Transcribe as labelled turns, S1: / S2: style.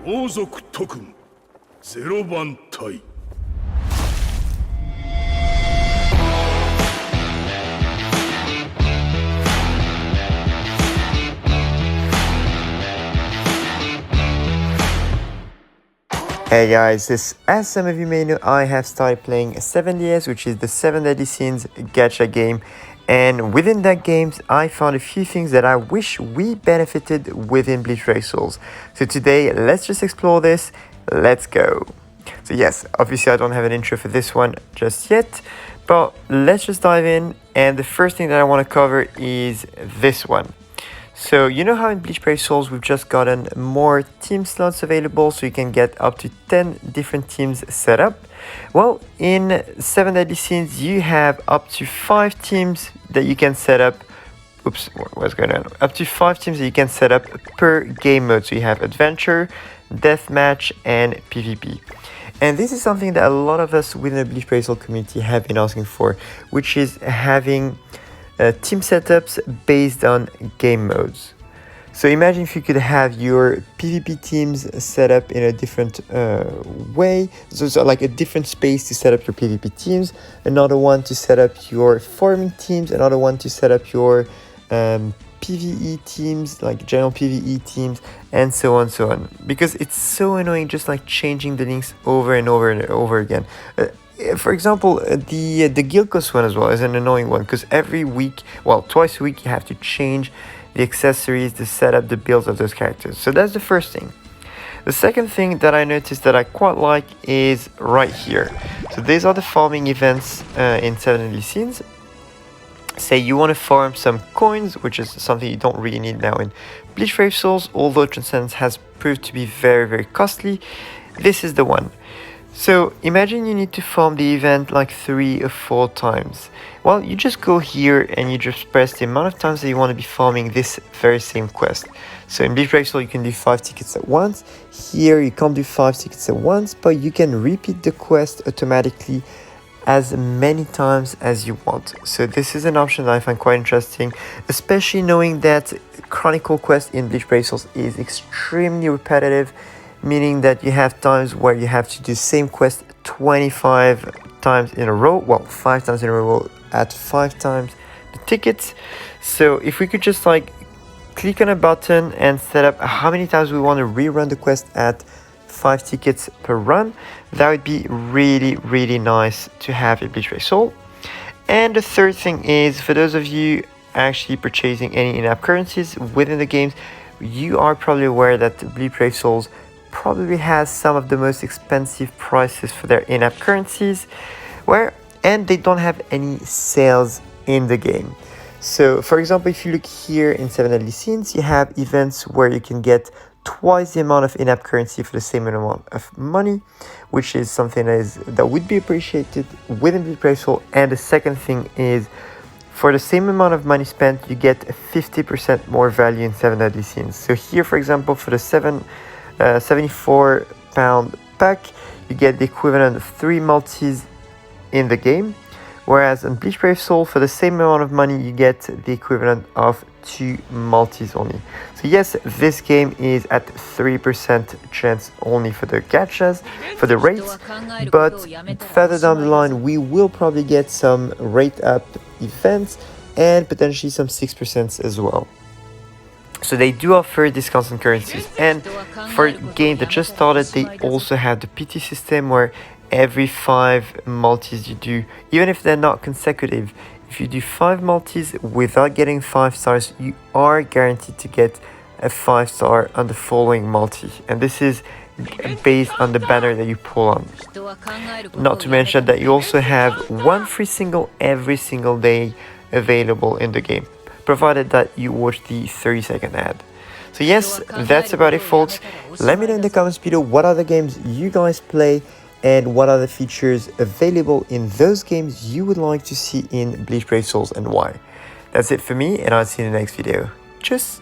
S1: 王族特務0番隊
S2: Hey guys, as some of you may know, I have started playing 7DS, which is the 7 Deadly Sins gacha game. And within that game, I found a few things that I wish we benefited within Bleach Brave Souls. So today, let's just explore this. Let's go. So yes, obviously I don't have an intro for this one just yet, but let's just dive in. And the first thing that I want to cover is this one. So you know how in Bleach Brave Souls we've just gotten more team slots available, so you can get up to 10 different teams set up. Well, in 7 Deadly Sins you have up to 5 teams that you can set up. Oops, what's going on? Up to 5 teams that you can set up per game mode. So you have Adventure, Deathmatch, and PvP. And this is something that a lot of us within the Bleach Brave Souls community have been asking for, which is having team setups based on game modes. So imagine if you could have your PvP teams set up in a different way, so like a different space to set up your PvP teams, another one to set up your farming teams, another one to set up your PvE teams, like general PvE teams, and so on, so on. Because it's so annoying just like changing the links over and over and over again. For example, the Guild Cost one as well is an annoying one, because every week, well, twice a week, you have to change the accessories, the setup, the builds of those characters. So that's the first thing. The second thing that I noticed that I quite like is right here. So these are the farming events in 7 Deadly Sins. Say you want to farm some coins, which is something you don't really need now in Bleach Brave Souls, although Transcendence has proved to be very, very costly. This is the one. So imagine you need to farm the event like 3 or 4 times. Well, you just go here and you just press the amount of times that you want to be farming this very same quest. So in Bleach Brave Souls you can do 5 tickets at once. Here you can't do 5 tickets at once, but you can repeat the quest automatically as many times as you want. So this is an option that I find quite interesting, especially knowing that Chronicle quest in Bleach Brave Souls is extremely repetitive, meaning that you have times where you have to do same quest 25 times in a row, well, 5 times in a row at 5 times the tickets. So if we could just like click on a button and set up how many times we want to rerun the quest at 5 tickets per run, that would be really, really nice to have in Bleach Brave Souls. And the third thing is, for those of you actually purchasing any in-app currencies within the games, you are probably aware that Bleach Brave Souls probably has some of the most expensive prices for their in-app currencies, and they don't have any sales in the game. So for example, if you look here in 7 Deadly Sins, you have events where you can get twice the amount of in-app currency for the same amount of money, which is something that would be appreciated within Bleach Brave Souls. And the second thing is, for the same amount of money spent, you get 50% more value in 7 Deadly Sins. So here, for example, for the 74 pound pack, you get the equivalent of 3 multis in the game, whereas on Bleach Brave Souls, for the same amount of money, you get the equivalent of 2 multis only. So yes, this game is at 3% chance only for the gachas, for the rates, but further down the line we will probably get some rate up events and potentially some 6% as well. So they do offer discounts on currencies, and for a game that just started, they also have the PT system where every 5 multis you do, even if they're not consecutive, if you do 5 multis without getting 5 stars, you are guaranteed to get a 5 star on the following multi, and this is based on the banner that you pull on. Not to mention that you also have 1 free single every single day available in the game, provided that you watch the 30-second ad. So yes, that's about it, folks. Let me know in the comments below what other games you guys play and what other features available in those games you would like to see in Bleach Brave Souls and why. That's it for me, and I'll see you in the next video. Tschüss!